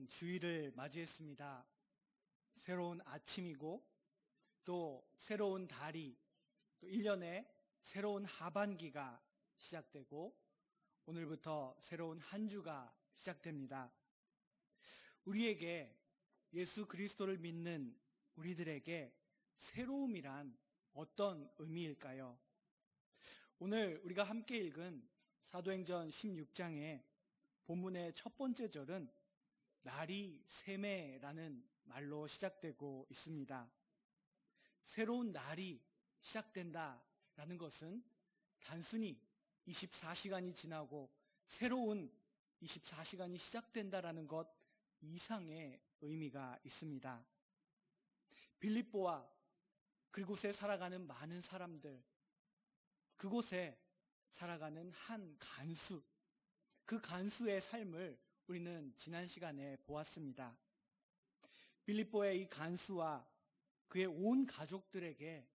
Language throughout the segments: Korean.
주일을 맞이했습니다. 새로운 아침이고 또 새로운 달이 또 1년의 새로운 하반기가 시작되고 오늘부터 새로운 한 주가 시작됩니다. 우리에게 예수 그리스도를 믿는 우리들에게 새로움이란 어떤 의미일까요? 오늘 우리가 함께 읽은 사도행전 16장의 본문의 첫 번째 절은 날이 세매라는 말로 시작되고 있습니다. 새로운 날이 시작된다라는 것은 단순히 24시간이 지나고 새로운 24시간이 시작된다라는 것 이상의 의미가 있습니다. 빌립보와 그곳에 살아가는 많은 사람들, 그곳에 살아가는 한 간수, 그 간수의 삶을 우리는 지난 시간에 보았습니다. 빌립보의 이 간수와 그의 온 가족들에게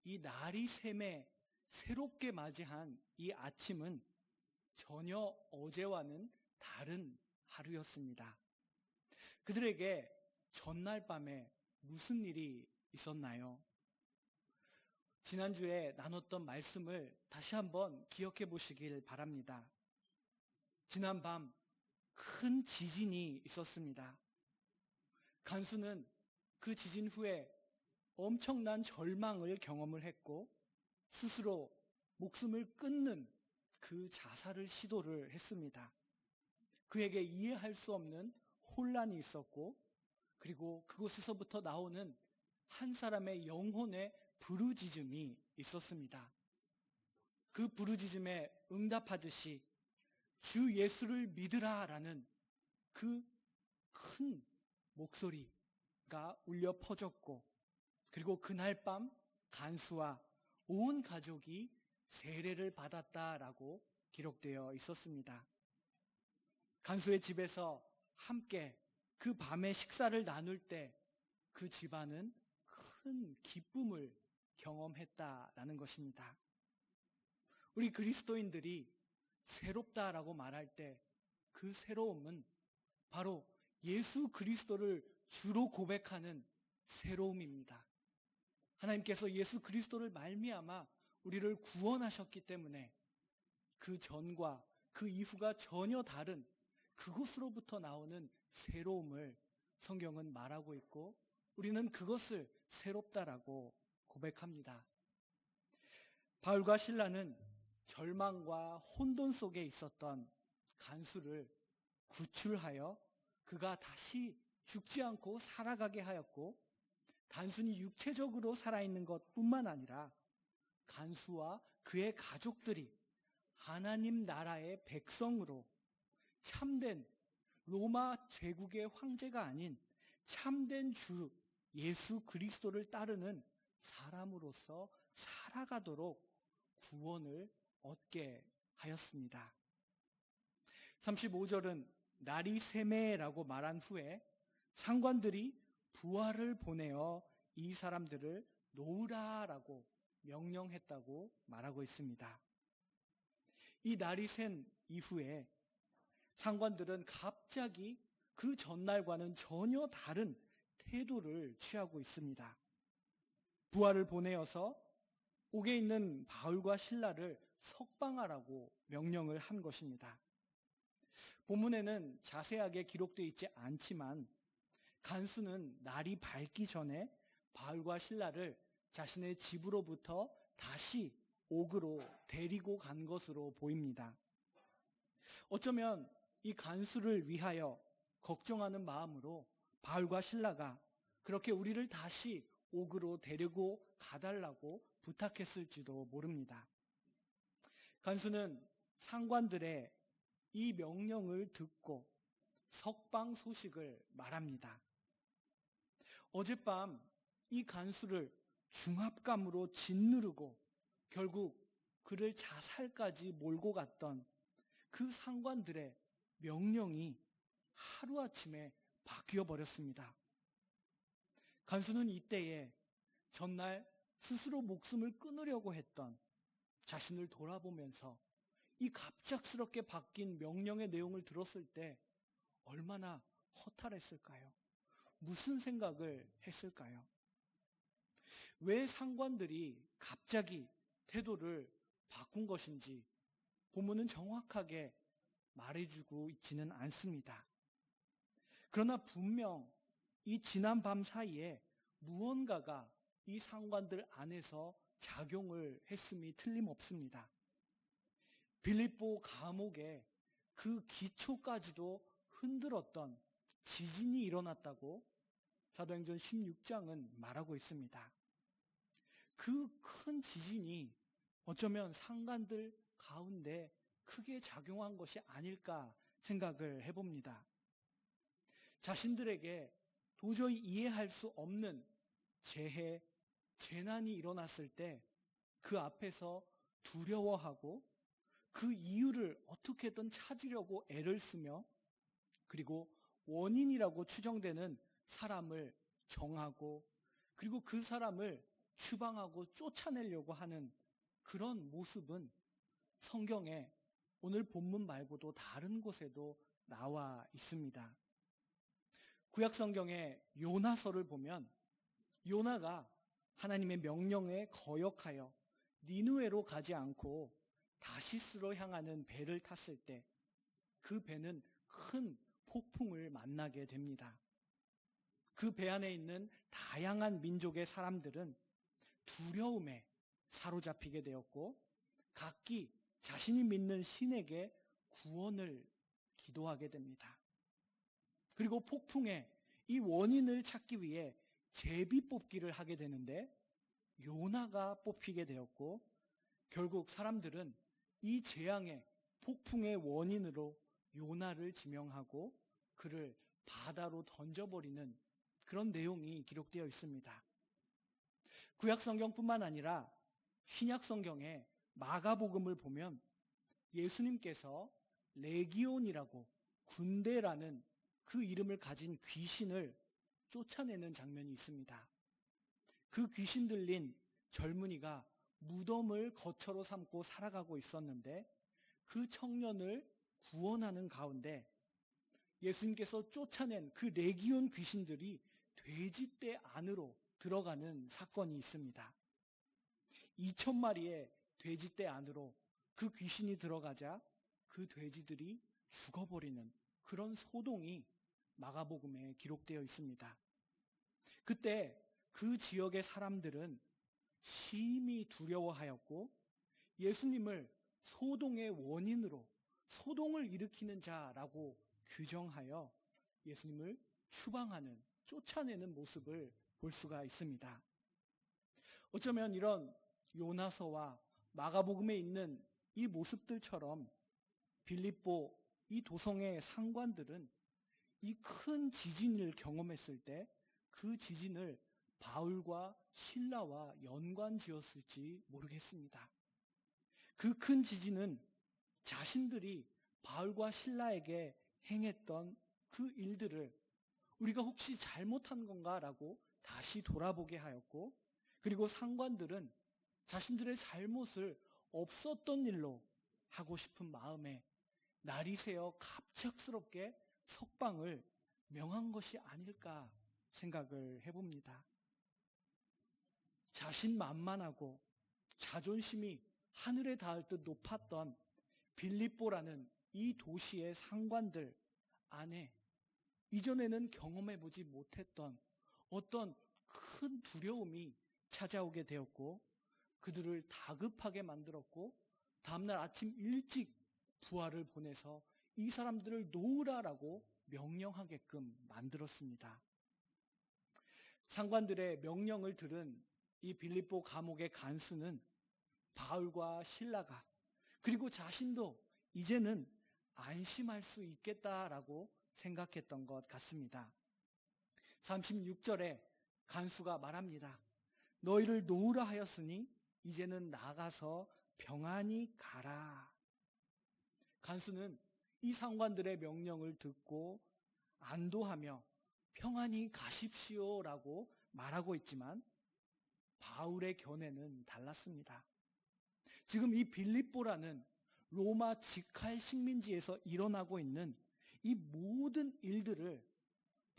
이 날이 샘에 새롭게 맞이한 이 아침은 전혀 어제와는 다른 하루였습니다. 그들에게 전날 밤에 무슨 일이 있었나요? 지난주에 나눴던 말씀을 다시 한번 기억해 보시길 바랍니다. 지난 밤 큰 지진이 있었습니다. 간수는 그 지진 후에 엄청난 절망을 경험을 했고 스스로 목숨을 끊는 그 자살을 시도를 했습니다. 그에게 이해할 수 없는 혼란이 있었고 그리고 그곳에서부터 나오는 한 사람의 영혼의 부르짖음이 있었습니다. 그 부르짖음에 응답하듯이 주 예수를 믿으라라는 그 큰 목소리가 울려 퍼졌고 그리고 그날 밤 간수와 온 가족이 세례를 받았다라고 기록되어 있었습니다. 간수의 집에서 함께 그 밤에 식사를 나눌 때 그 집안은 큰 기쁨을 경험했다라는 것입니다. 우리 그리스도인들이 새롭다라고 말할 때 그 새로움은 바로 예수 그리스도를 주로 고백하는 새로움입니다. 하나님께서 예수 그리스도를 말미암아 우리를 구원하셨기 때문에 그 전과 그 이후가 전혀 다른 그곳으로부터 나오는 새로움을 성경은 말하고 있고 우리는 그것을 새롭다라고 고백합니다. 바울과 실라는 절망과 혼돈 속에 있었던 간수를 구출하여 그가 다시 죽지 않고 살아가게 하였고 단순히 육체적으로 살아있는 것뿐만 아니라 간수와 그의 가족들이 하나님 나라의 백성으로 참된 로마 제국의 황제가 아닌 참된 주 예수 그리스도를 따르는 사람으로서 살아가도록 구원을 얻게 하였습니다. 35절은 날이 세매라고 말한 후에 상관들이 부하를 보내어 이 사람들을 놓으라라고 명령했다고 말하고 있습니다. 이 날이 샌 이후에 상관들은 갑자기 그 전날과는 전혀 다른 태도를 취하고 있습니다. 부하를 보내어서 옥에 있는 바울과 실라를 석방하라고 명령을 한 것입니다. 본문에는 자세하게 기록되어 있지 않지만 간수는 날이 밝기 전에 바울과 실라를 자신의 집으로부터 다시 옥으로 데리고 간 것으로 보입니다. 어쩌면 이 간수를 위하여 걱정하는 마음으로 바울과 실라가 그렇게 우리를 다시 옥으로 데리고 가달라고 부탁했을지도 모릅니다. 간수는 상관들의 이 명령을 듣고 석방 소식을 말합니다. 어젯밤 이 간수를 중압감으로 짓누르고 결국 그를 자살까지 몰고 갔던 그 상관들의 명령이 하루아침에 바뀌어 버렸습니다. 간수는 이때에 전날 스스로 목숨을 끊으려고 했던 자신을 돌아보면서 이 갑작스럽게 바뀐 명령의 내용을 들었을 때 얼마나 허탈했을까요? 무슨 생각을 했을까요? 왜 상관들이 갑자기 태도를 바꾼 것인지 본문은 정확하게 말해주고 있지는 않습니다. 그러나 분명 이 지난 밤 사이에 무언가가 이 상관들 안에서 작용을 했음이 틀림없습니다. 빌립보 감옥에 그 기초까지도 흔들었던 지진이 일어났다고 사도행전 16장은 말하고 있습니다. 그 큰 지진이 어쩌면 상관들 가운데 크게 작용한 것이 아닐까 생각을 해봅니다. 자신들에게 도저히 이해할 수 없는 재해, 재난이 일어났을 때 그 앞에서 두려워하고 그 이유를 어떻게든 찾으려고 애를 쓰며 그리고 원인이라고 추정되는 사람을 정하고 그리고 그 사람을 추방하고 쫓아내려고 하는 그런 모습은 성경에 오늘 본문 말고도 다른 곳에도 나와 있습니다. 구약 성경의 요나서를 보면 요나가 하나님의 명령에 거역하여 니느웨로 가지 않고 다시스로 향하는 배를 탔을 때 그 배는 큰 폭풍을 만나게 됩니다. 그 배 안에 있는 다양한 민족의 사람들은 두려움에 사로잡히게 되었고 각기 자신이 믿는 신에게 구원을 기도하게 됩니다. 그리고 폭풍의 이 원인을 찾기 위해 제비 뽑기를 하게 되는데 요나가 뽑히게 되었고 결국 사람들은 이 재앙의 폭풍의 원인으로 요나를 지명하고 그를 바다로 던져버리는 그런 내용이 기록되어 있습니다. 구약 성경뿐만 아니라 신약 성경의 마가복음을 보면 예수님께서 레기온이라고 군대라는 그 이름을 가진 귀신을 쫓아내는 장면이 있습니다. 그 귀신 들린 젊은이가 무덤을 거처로 삼고 살아가고 있었는데 그 청년을 구원하는 가운데 예수님께서 쫓아낸 그 레기온 귀신들이 돼지떼 안으로 들어가는 사건이 있습니다. 2,000마리의 돼지떼 안으로 그 귀신이 들어가자 그 돼지들이 죽어버리는 그런 소동이 마가복음에 기록되어 있습니다. 그때 그 지역의 사람들은 심히 두려워하였고 예수님을 소동의 원인으로 소동을 일으키는 자라고 규정하여 예수님을 추방하는, 쫓아내는 모습을 볼 수가 있습니다. 어쩌면 이런 요나서와 마가복음에 있는 이 모습들처럼 빌립보 이 도성의 상관들은 이 큰 지진을 경험했을 때 그 지진을 바울과 실라와 연관지었을지 모르겠습니다. 그 큰 지진은 자신들이 바울과 실라에게 행했던 그 일들을 우리가 혹시 잘못한 건가라고 다시 돌아보게 하였고 그리고 상관들은 자신들의 잘못을 없었던 일로 하고 싶은 마음에 날이 새어 갑작스럽게 석방을 명한 것이 아닐까 생각을 해봅니다. 자신만만하고 자존심이 하늘에 닿을 듯 높았던 빌립보라는 이 도시의 상관들 안에 이전에는 경험해보지 못했던 어떤 큰 두려움이 찾아오게 되었고 그들을 다급하게 만들었고 다음날 아침 일찍 부하를 보내서 이 사람들을 놓으라라고 명령하게끔 만들었습니다. 상관들의 명령을 들은 이 빌립보 감옥의 간수는 바울과 실라가 그리고 자신도 이제는 안심할 수 있겠다라고 생각했던 것 같습니다. 36절에 간수가 말합니다. 너희를 놓으라 하였으니 이제는 나가서 평안히 가라. 간수는 이 상관들의 명령을 듣고 안도하며 평안히 가십시오라고 말하고 있지만 바울의 견해는 달랐습니다. 지금 이 빌립보라는 로마 직할 식민지에서 일어나고 있는 이 모든 일들을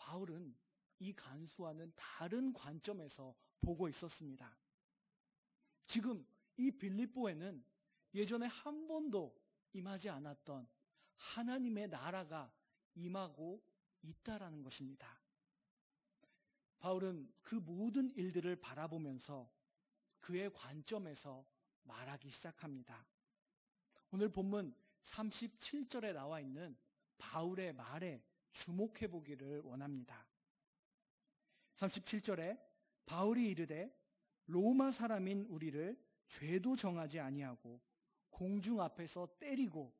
바울은 이 간수와는 다른 관점에서 보고 있었습니다. 지금 이 빌립보에는 예전에 한 번도 임하지 않았던 하나님의 나라가 임하고 있다라는 것입니다. 바울은 그 모든 일들을 바라보면서 그의 관점에서 말하기 시작합니다. 오늘 본문 37절에 나와 있는 바울의 말에 주목해 보기를 원합니다. 37절에 바울이 이르되 로마 사람인 우리를 죄도 정하지 아니하고 공중 앞에서 때리고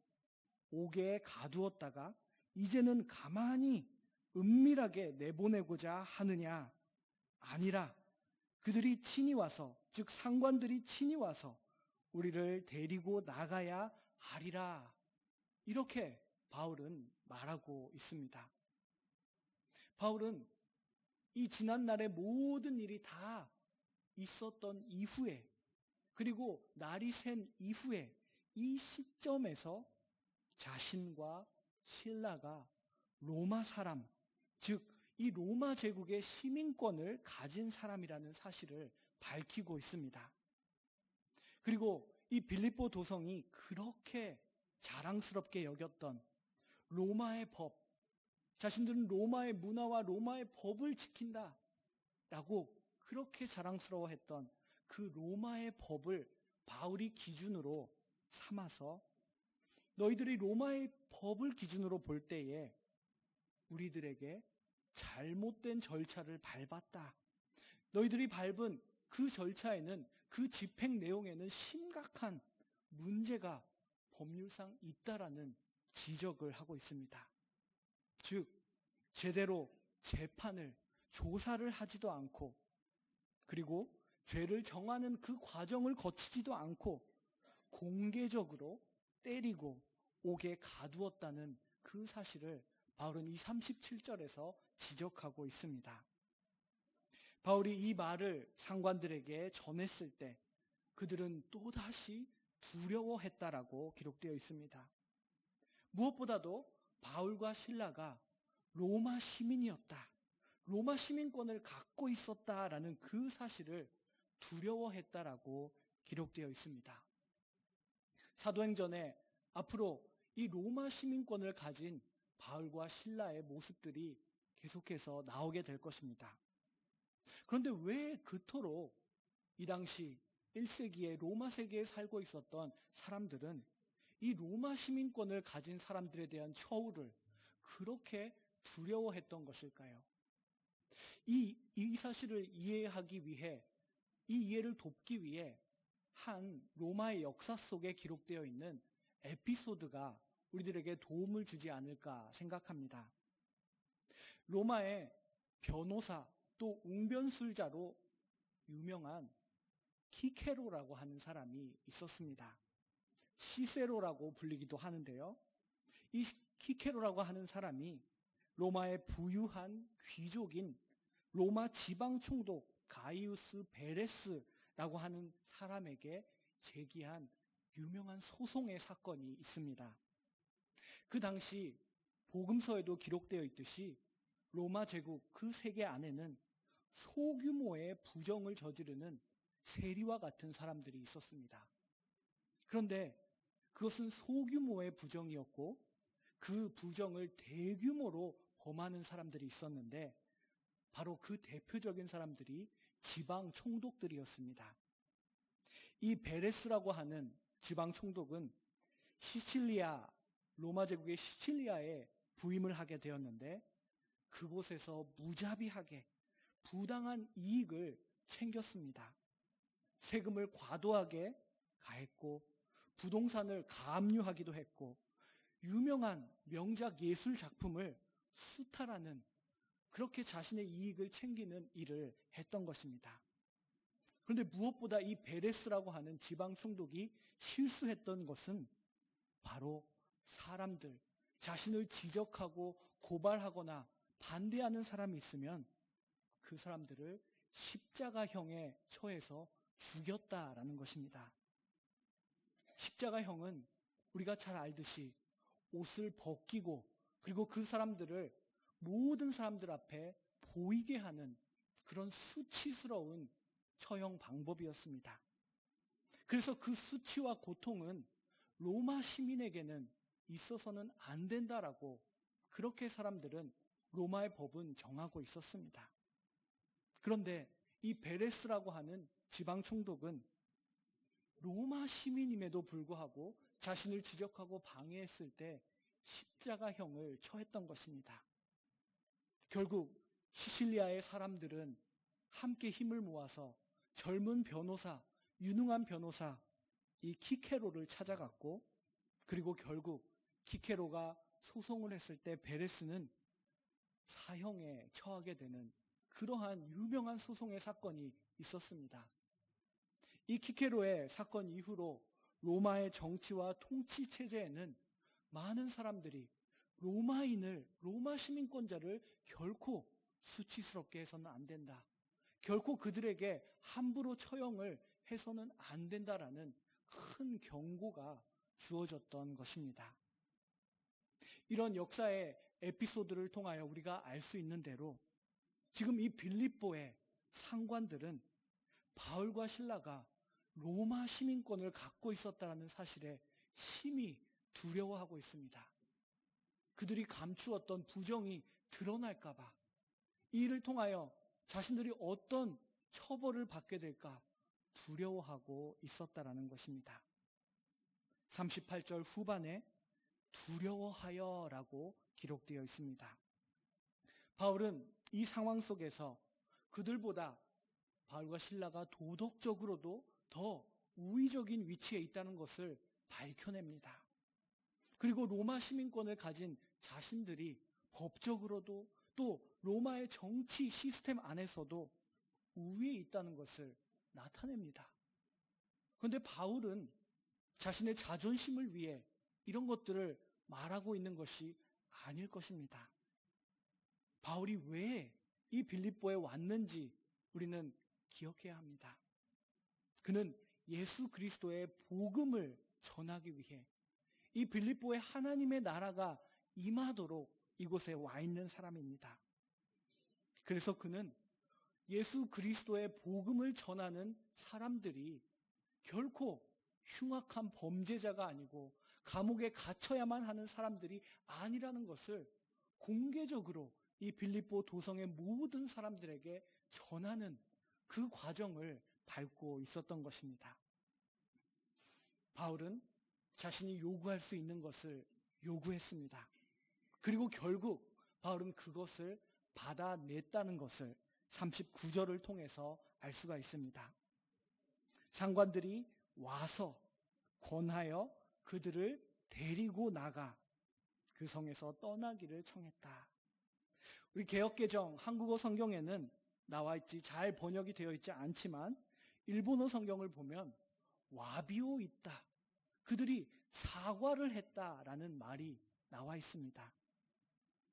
옥에 가두었다가 이제는 가만히 은밀하게 내보내고자 하느냐? 아니라 그들이 친히 와서, 즉 상관들이 친히 와서 우리를 데리고 나가야 하리라. 이렇게 바울은 말하고 있습니다. 바울은 이 지난날의 모든 일이 다 있었던 이후에, 그리고 날이 샌 이후에 이 시점에서 자신과 실라가 로마 사람, 즉 이 로마 제국의 시민권을 가진 사람이라는 사실을 밝히고 있습니다. 그리고 이 빌립보 도성이 그렇게 자랑스럽게 여겼던 로마의 법, 자신들은 로마의 문화와 로마의 법을 지킨다 라고 그렇게 자랑스러워했던 그 로마의 법을 바울이 기준으로 삼아서 너희들이 로마의 법을 기준으로 볼 때에 우리들에게 잘못된 절차를 밟았다. 너희들이 밟은 그 절차에는, 그 집행 내용에는 심각한 문제가 법률상 있다라는 지적을 하고 있습니다. 즉, 제대로 재판을, 조사를 하지도 않고, 그리고 죄를 정하는 그 과정을 거치지도 않고 공개적으로 때리고 옥에 가두었다는 그 사실을 바울은 이 37절에서 지적하고 있습니다. 바울이 이 말을 상관들에게 전했을 때 그들은 또다시 두려워했다라고 기록되어 있습니다. 무엇보다도 바울과 실라가 로마 시민이었다, 로마 시민권을 갖고 있었다라는 그 사실을 두려워했다라고 기록되어 있습니다. 사도행전에 앞으로 이 로마 시민권을 가진 바울과 실라의 모습들이 계속해서 나오게 될 것입니다. 그런데 왜 그토록 이 당시 1세기에 로마 세계에 살고 있었던 사람들은 이 로마 시민권을 가진 사람들에 대한 처우를 그렇게 두려워했던 것일까요? 이 사실을 이해하기 위해, 이 이해를 돕기 위해 한 로마의 역사 속에 기록되어 있는 에피소드가 우리들에게 도움을 주지 않을까 생각합니다. 로마의 변호사 또 웅변술자로 유명한 키케로라고 하는 사람이 있었습니다. 시세로라고 불리기도 하는데요. 이 키케로라고 하는 사람이 로마의 부유한 귀족인 로마 지방 총독 가이우스 베레스라고 하는 사람에게 제기한 유명한 소송의 사건이 있습니다. 그 당시 복음서에도 기록되어 있듯이 로마 제국 그 세계 안에는 소규모의 부정을 저지르는 세리와 같은 사람들이 있었습니다. 그런데 그것은 소규모의 부정이었고 그 부정을 대규모로 범하는 사람들이 있었는데 바로 그 대표적인 사람들이 지방 총독들이었습니다. 이 베레스라고 하는 지방 총독은 시칠리아, 로마 제국의 시칠리아에 부임을 하게 되었는데 그곳에서 무자비하게 부당한 이익을 챙겼습니다. 세금을 과도하게 가했고 부동산을 가압류하기도 했고 유명한 명작 예술 작품을 수탈하는, 그렇게 자신의 이익을 챙기는 일을 했던 것입니다. 그런데 무엇보다 이 베레스라고 하는 지방 총독이 실수했던 것은 바로 사람들, 자신을 지적하고 고발하거나 반대하는 사람이 있으면 그 사람들을 십자가형에 처해서 죽였다라는 것입니다. 십자가형은 우리가 잘 알듯이 옷을 벗기고 그리고 그 사람들을 모든 사람들 앞에 보이게 하는 그런 수치스러운 처형 방법이었습니다. 그래서 그 수치와 고통은 로마 시민에게는 있어서는 안 된다라고 그렇게 사람들은 로마의 법은 정하고 있었습니다. 그런데 이 베레스라고 하는 지방 총독은 로마 시민임에도 불구하고 자신을 지적하고 방해했을 때 십자가형을 처했던 것입니다. 결국 시실리아의 사람들은 함께 힘을 모아서 젊은 변호사, 유능한 변호사 이 키케로를 찾아갔고, 그리고 결국 키케로가 소송을 했을 때 베레스는 사형에 처하게 되는 그러한 유명한 소송의 사건이 있었습니다. 이 키케로의 사건 이후로 로마의 정치와 통치 체제에는 많은 사람들이 로마 시민권자를 결코 수치스럽게 해서는 안 된다. 결코 그들에게 함부로 처형을 해서는 안 된다라는 큰 경고가 주어졌던 것입니다. 이런 역사의 에피소드를 통하여 우리가 알 수 있는 대로 지금 이 빌립보의 상관들은 바울과 실라가 로마 시민권을 갖고 있었다는 사실에 심히 두려워하고 있습니다. 그들이 감추었던 부정이 드러날까 봐, 이 일을 통하여 자신들이 어떤 처벌을 받게 될까 두려워하고 있었다라는 것입니다. 38절 후반에 두려워하여라고 기록되어 있습니다. 바울은 이 상황 속에서 그들보다 바울과 실라가 도덕적으로도 더 우위적인 위치에 있다는 것을 밝혀냅니다. 그리고 로마 시민권을 가진 자신들이 법적으로도 또 로마의 정치 시스템 안에서도 우위에 있다는 것을 나타냅니다. 그런데 바울은 자신의 자존심을 위해 이런 것들을 말하고 있는 것이 아닐 것입니다. 바울이 왜 이 빌립보에 왔는지 우리는 기억해야 합니다. 그는 예수 그리스도의 복음을 전하기 위해 이 빌립보에 하나님의 나라가 임하도록 이곳에 와 있는 사람입니다. 그래서 그는 예수 그리스도의 복음을 전하는 사람들이 결코 흉악한 범죄자가 아니고 감옥에 갇혀야만 하는 사람들이 아니라는 것을 공개적으로 이 빌립보 도성의 모든 사람들에게 전하는 그 과정을 밟고 있었던 것입니다. 바울은 자신이 요구할 수 있는 것을 요구했습니다. 그리고 결국 바울은 그것을 받아냈다는 것을 39절을 통해서 알 수가 있습니다. 상관들이 와서 권하여 그들을 데리고 나가 그 성에서 떠나기를 청했다. 우리 개역개정 한국어 성경에는 나와 있지 잘 번역이 되어 있지 않지만 일본어 성경을 보면 와비오 있다. 그들이 사과를 했다라는 말이 나와 있습니다.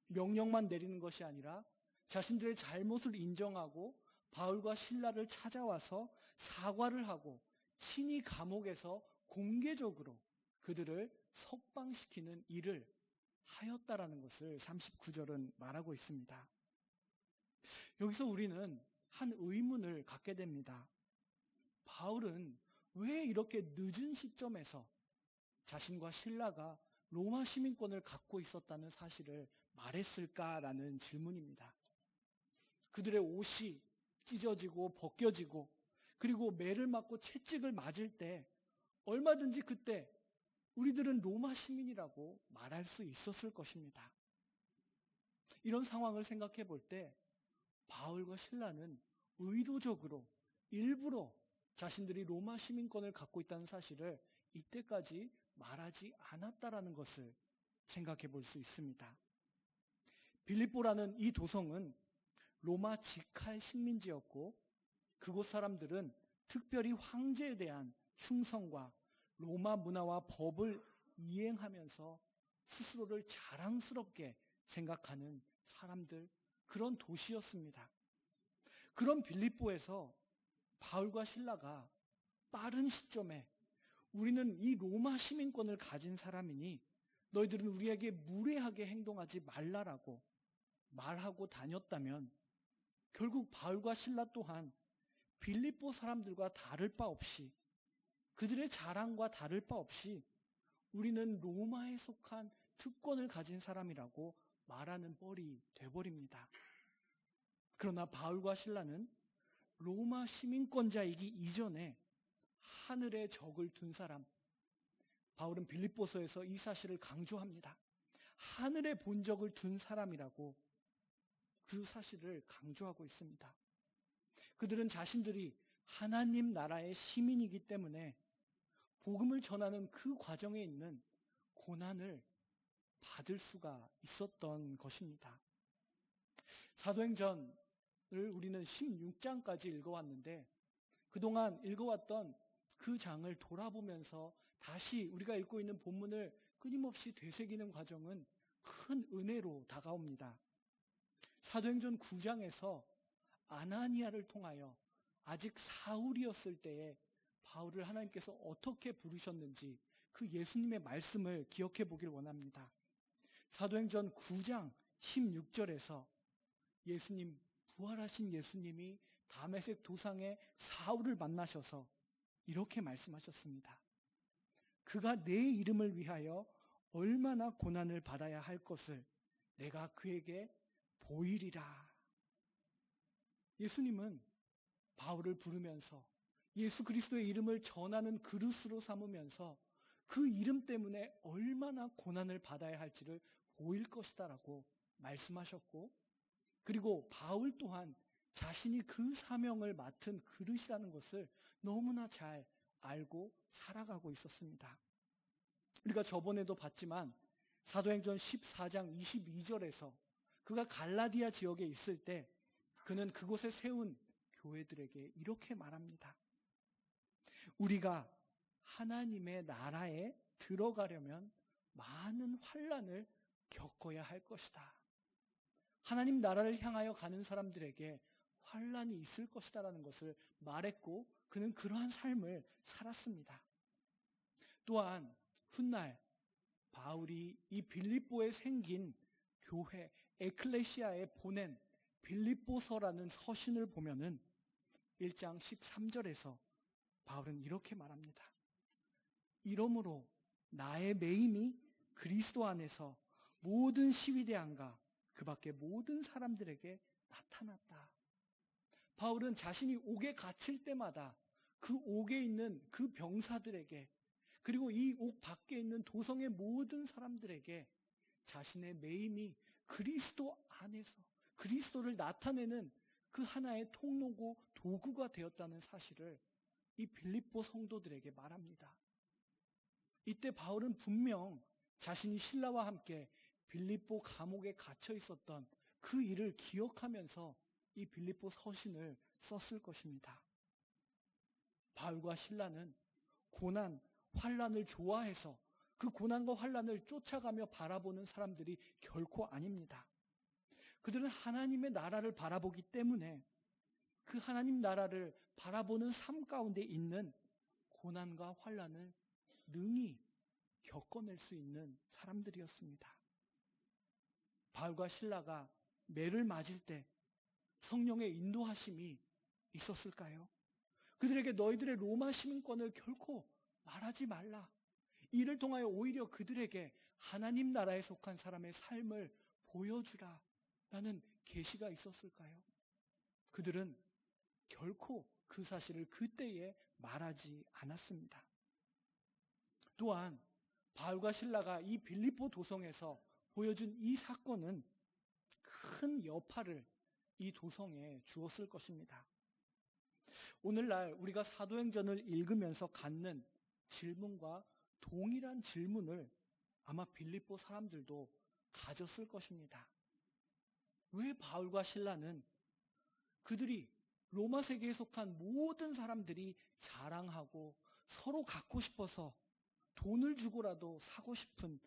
명령만 내리는 것이 아니라 자신들의 잘못을 인정하고 바울과 실라를 찾아와서 사과를 하고 친히 감옥에서 공개적으로 그들을 석방시키는 일을 하였다라는 것을 39절은 말하고 있습니다. 여기서 우리는 한 의문을 갖게 됩니다. 바울은 왜 이렇게 늦은 시점에서 자신과 실라가 로마 시민권을 갖고 있었다는 사실을 말했을까라는 질문입니다. 그들의 옷이 찢어지고 벗겨지고 그리고 매를 맞고 채찍을 맞을 때 얼마든지 그때 우리들은 로마 시민이라고 말할 수 있었을 것입니다. 이런 상황을 생각해 볼 때 바울과 실라는 의도적으로 일부러 자신들이 로마 시민권을 갖고 있다는 사실을 이때까지 말하지 않았다라는 것을 생각해 볼 수 있습니다. 빌립보라는 이 도성은 로마 직할 식민지였고 그곳 사람들은 특별히 황제에 대한 충성과 로마 문화와 법을 이행하면서 스스로를 자랑스럽게 생각하는 사람들, 그런 도시였습니다. 그런 빌립보에서 바울과 실라가 빠른 시점에 우리는 이 로마 시민권을 가진 사람이니 너희들은 우리에게 무례하게 행동하지 말라라고 말하고 다녔다면 결국 바울과 실라 또한 빌립보 사람들과 다를 바 없이, 그들의 자랑과 다를 바 없이 우리는 로마에 속한 특권을 가진 사람이라고 말하는 뻘이 돼버립니다. 그러나 바울과 실라는 로마 시민권자이기 이전에 하늘의 적을 둔 사람, 바울은 빌립보서에서 이 사실을 강조합니다. 하늘의 본적을 둔 사람이라고 그 사실을 강조하고 있습니다. 그들은 자신들이 하나님 나라의 시민이기 때문에 복음을 전하는 그 과정에 있는 고난을 받을 수가 있었던 것입니다. 사도행전을 우리는 16장까지 읽어왔는데 그동안 읽어왔던 그 장을 돌아보면서 다시 우리가 읽고 있는 본문을 끊임없이 되새기는 과정은 큰 은혜로 다가옵니다. 사도행전 9장에서 아나니아를 통하여 아직 사울이었을 때에 바울을 하나님께서 어떻게 부르셨는지 그 예수님의 말씀을 기억해 보길 원합니다. 사도행전 9장 16절에서 예수님, 부활하신 예수님이 다메섹 도상에 사울을 만나셔서 이렇게 말씀하셨습니다. 그가 내 이름을 위하여 얼마나 고난을 받아야 할 것을 내가 그에게 보이리라. 예수님은 바울을 부르면서 예수 그리스도의 이름을 전하는 그릇으로 삼으면서 그 이름 때문에 얼마나 고난을 받아야 할지를 보일 것이다 라고 말씀하셨고, 그리고 바울 또한 자신이 그 사명을 맡은 그릇이라는 것을 너무나 잘 알고 살아가고 있었습니다. 우리가 저번에도 봤지만 사도행전 14장 22절에서 그가 갈라디아 지역에 있을 때 그는 그곳에 세운 교회들에게 이렇게 말합니다. 우리가 하나님의 나라에 들어가려면 많은 환난을 겪어야 할 것이다. 하나님 나라를 향하여 가는 사람들에게 환난이 있을 것이다라는 것을 말했고 그는 그러한 삶을 살았습니다. 또한 훗날 바울이 이 빌립보에 생긴 교회 에클레시아에 보낸 빌립보서라는 서신을 보면은 1장 13절에서 바울은 이렇게 말합니다. 이러므로 나의 매임이 그리스도 안에서 모든 시위대안과 그 밖에 모든 사람들에게 나타났다. 바울은 자신이 옥에 갇힐 때마다 그 옥에 있는 그 병사들에게, 그리고 이 옥 밖에 있는 도성의 모든 사람들에게 자신의 매임이 그리스도 안에서 그리스도를 나타내는 그 하나의 통로고 도구가 되었다는 사실을 이 빌립보 성도들에게 말합니다. 이때 바울은 분명 자신이 실라와 함께 빌립보 감옥에 갇혀 있었던 그 일을 기억하면서 이 빌립보 서신을 썼을 것입니다. 바울과 실라는 고난, 환난을 좋아해서 그 고난과 환난을 쫓아가며 바라보는 사람들이 결코 아닙니다. 그들은 하나님의 나라를 바라보기 때문에 그 하나님 나라를 바라보는 삶 가운데 있는 고난과 환난을 능히 겪어낼 수 있는 사람들이었습니다. 바울과 실라가 매를 맞을 때 성령의 인도하심이 있었을까요? 그들에게 너희들의 로마 시민권을 결코 말하지 말라. 이를 통하여 오히려 그들에게 하나님 나라에 속한 사람의 삶을 보여주라 라는 계시가 있었을까요? 그들은 결코 그 사실을 그때에 말하지 않았습니다. 또한 바울과 실라가 이 빌립보 도성에서 보여준 이 사건은 큰 여파를 이 도성에 주었을 것입니다. 오늘날 우리가 사도행전을 읽으면서 갖는 질문과 동일한 질문을 아마 빌립보 사람들도 가졌을 것입니다. 왜 바울과 실라는 그들이 로마 세계에 속한 모든 사람들이 자랑하고 서로 갖고 싶어서 돈을 주고라도 사고 싶은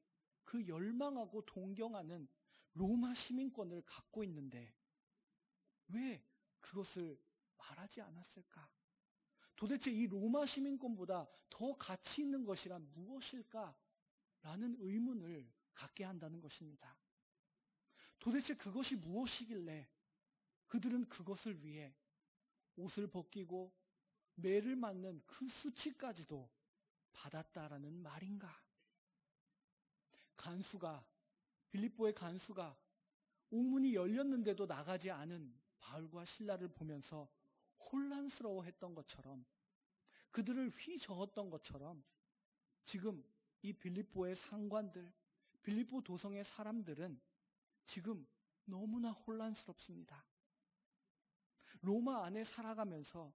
그 열망하고 동경하는 로마 시민권을 갖고 있는데 왜 그것을 말하지 않았을까? 도대체 이 로마 시민권보다 더 가치 있는 것이란 무엇일까? 라는 의문을 갖게 한다는 것입니다. 도대체 그것이 무엇이길래 그들은 그것을 위해 옷을 벗기고 매를 맞는 그 수치까지도 받았다라는 말인가? 빌립보의 간수가 옥문이 열렸는데도 나가지 않은 바울과 실라를 보면서 혼란스러워했던 것처럼, 그들을 휘저었던 것처럼 지금 이 빌립보의 상관들, 빌립보 도성의 사람들은 지금 너무나 혼란스럽습니다. 로마 안에 살아가면서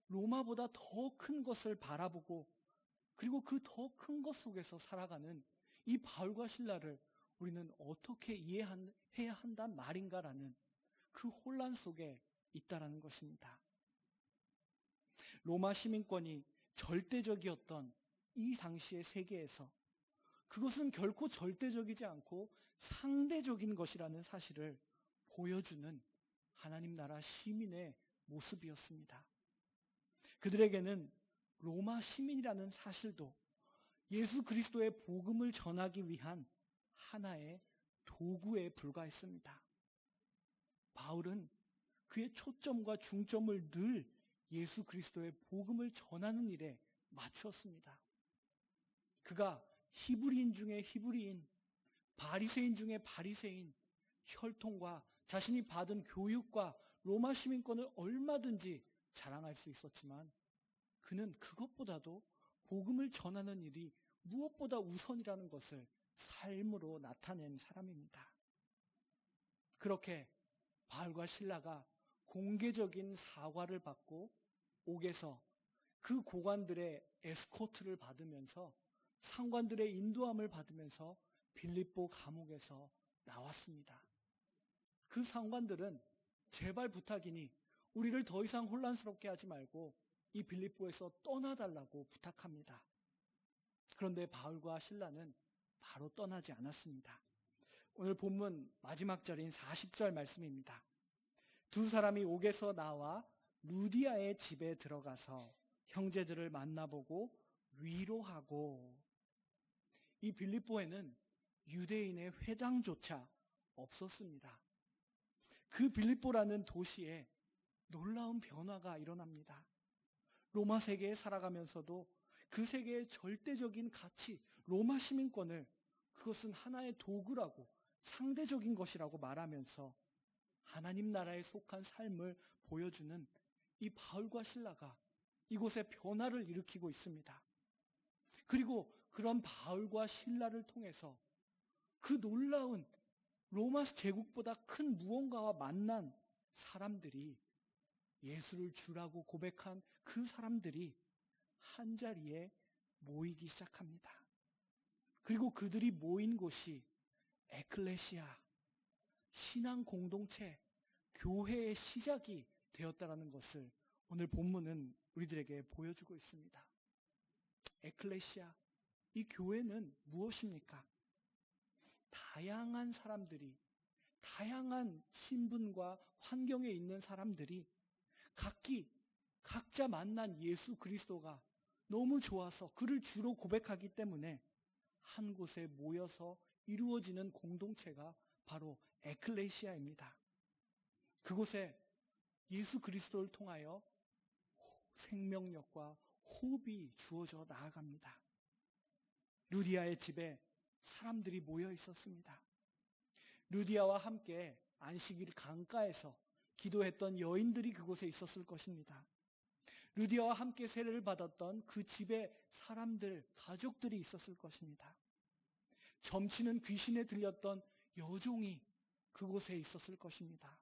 로마보다 더 큰 것을 바라보고, 그리고 그 더 큰 것 속에서 살아가는 이 바울과 실라를 우리는 어떻게 이해해야 한단 말인가라는 그 혼란 속에 있다라는 것입니다. 로마 시민권이 절대적이었던 이 당시의 세계에서 그것은 결코 절대적이지 않고 상대적인 것이라는 사실을 보여주는 하나님 나라 시민의 모습이었습니다. 그들에게는 로마 시민이라는 사실도 예수 그리스도의 복음을 전하기 위한 하나의 도구에 불과했습니다. 바울은 그의 초점과 중점을 늘 예수 그리스도의 복음을 전하는 일에 맞추었습니다. 그가 히브리인 중에 히브리인, 바리새인 중에 바리새인, 혈통과 자신이 받은 교육과 로마 시민권을 얼마든지 자랑할 수 있었지만 그는 그것보다도 복음을 전하는 일이 무엇보다 우선이라는 것을 삶으로 나타낸 사람입니다. 그렇게 바울과 실라가 공개적인 사과를 받고 옥에서 그 고관들의 에스코트를 받으면서, 상관들의 인도함을 받으면서 빌립보 감옥에서 나왔습니다. 그 상관들은 제발 부탁이니 우리를 더 이상 혼란스럽게 하지 말고 이 빌립보에서 떠나달라고 부탁합니다. 그런데 바울과 실라는 바로 떠나지 않았습니다. 오늘 본문 마지막 절인 40절 말씀입니다. 두 사람이 옥에서 나와 루디아의 집에 들어가서 형제들을 만나보고 위로하고, 이 빌립보에는 유대인의 회당조차 없었습니다. 그 빌립보라는 도시에 놀라운 변화가 일어납니다. 로마 세계에 살아가면서도 그 세계의 절대적인 가치, 로마 시민권을 그것은 하나의 도구라고, 상대적인 것이라고 말하면서 하나님 나라에 속한 삶을 보여주는 이 바울과 실라가 이곳에 변화를 일으키고 있습니다. 그리고 그런 바울과 실라를 통해서 그 놀라운 로마 제국보다 큰 무언가와 만난 사람들이, 예수를 주라고 고백한 그 사람들이 한자리에 모이기 시작합니다. 그리고 그들이 모인 곳이 에클레시아, 신앙 공동체, 교회의 시작이 되었다라는 것을 오늘 본문은 우리들에게 보여주고 있습니다. 에클레시아, 이 교회는 무엇입니까? 다양한 사람들이, 다양한 신분과 환경에 있는 사람들이 각자 만난 예수 그리스도가 너무 좋아서 그를 주로 고백하기 때문에 한 곳에 모여서 이루어지는 공동체가 바로 에클레시아입니다. 그곳에 예수 그리스도를 통하여 생명력과 호흡이 주어져 나아갑니다. 루디아의 집에 사람들이 모여 있었습니다. 루디아와 함께 안식일 강가에서 기도했던 여인들이 그곳에 있었을 것입니다. 루디아와 함께 세례를 받았던 그 집에 사람들, 가족들이 있었을 것입니다. 점치는 귀신에 들렸던 여종이 그곳에 있었을 것입니다.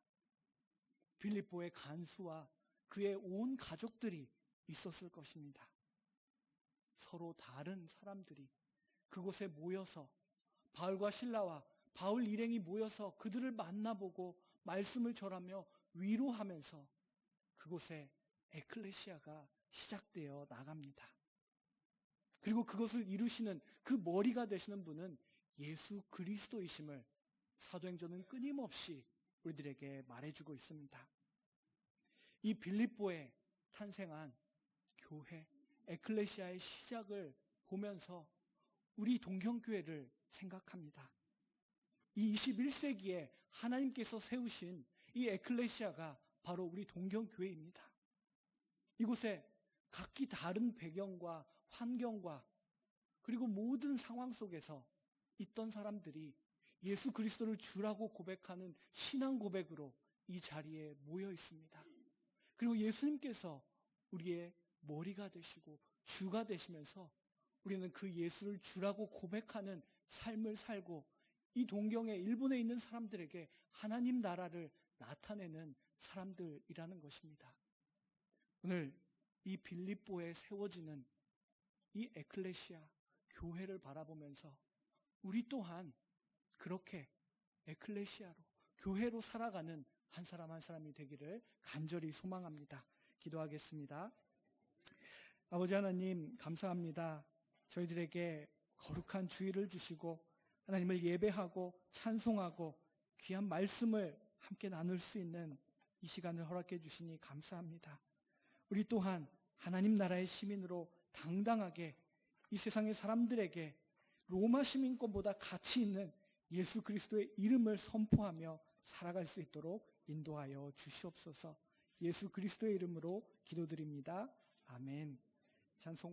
빌립보의 간수와 그의 온 가족들이 있었을 것입니다. 서로 다른 사람들이 그곳에 모여서 바울과 실라와 바울 일행이 모여서 그들을 만나보고 말씀을 전하며 위로하면서 그곳에 에클레시아가 시작되어 나갑니다. 그리고 그것을 이루시는 그 머리가 되시는 분은 예수 그리스도이심을 사도행전은 끊임없이 우리들에게 말해주고 있습니다. 이 빌립보에 탄생한 교회, 에클레시아의 시작을 보면서 우리 동경교회를 생각합니다. 이 21세기에 하나님께서 세우신 이 에클레시아가 바로 우리 동경교회입니다. 이곳에 각기 다른 배경과 환경과 그리고 모든 상황 속에서 있던 사람들이 예수 그리스도를 주라고 고백하는 신앙 고백으로 이 자리에 모여 있습니다. 그리고 예수님께서 우리의 머리가 되시고 주가 되시면서 우리는 그 예수를 주라고 고백하는 삶을 살고 이 동경에 일본에 있는 사람들에게 하나님 나라를 나타내는 사람들이라는 것입니다. 오늘 이 빌립보에 세워지는 이 에클레시아 교회를 바라보면서 우리 또한 그렇게 에클레시아로 교회로 살아가는 한 사람 한 사람이 되기를 간절히 소망합니다. 기도하겠습니다. 아버지 하나님 감사합니다. 저희들에게 거룩한 주일을 주시고 하나님을 예배하고 찬송하고 귀한 말씀을 함께 나눌 수 있는 이 시간을 허락해 주시니 감사합니다. 우리 또한 하나님 나라의 시민으로 당당하게 이 세상의 사람들에게 로마 시민권보다 가치 있는 예수 그리스도의 이름을 선포하며 살아갈 수 있도록 인도하여 주시옵소서. 예수 그리스도의 이름으로 기도드립니다. 아멘. 찬송